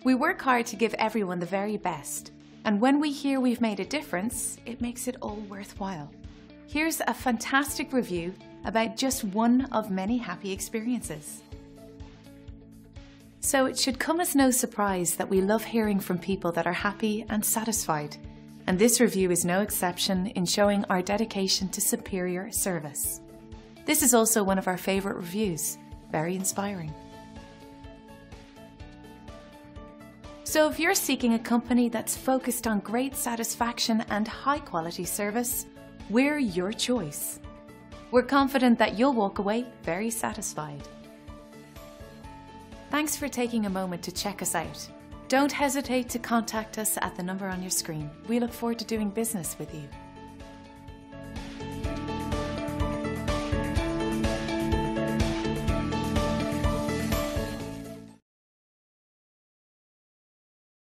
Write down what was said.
We work hard to give everyone the very best, and when we hear we've made a difference, it makes it all worthwhile. Here's a fantastic review about just one of many happy experiences. So it should come as no surprise that we love hearing from people that are happy and satisfied, and this review is no exception in showing our dedication to superior service. This is also one of our favourite reviews, very inspiring. So if you're seeking a company that's focused on great satisfaction and high quality service, we're your choice. We're confident that you'll walk away very satisfied. Thanks for taking a moment to check us out. Don't hesitate to contact us at the number on your screen. We look forward to doing business with you.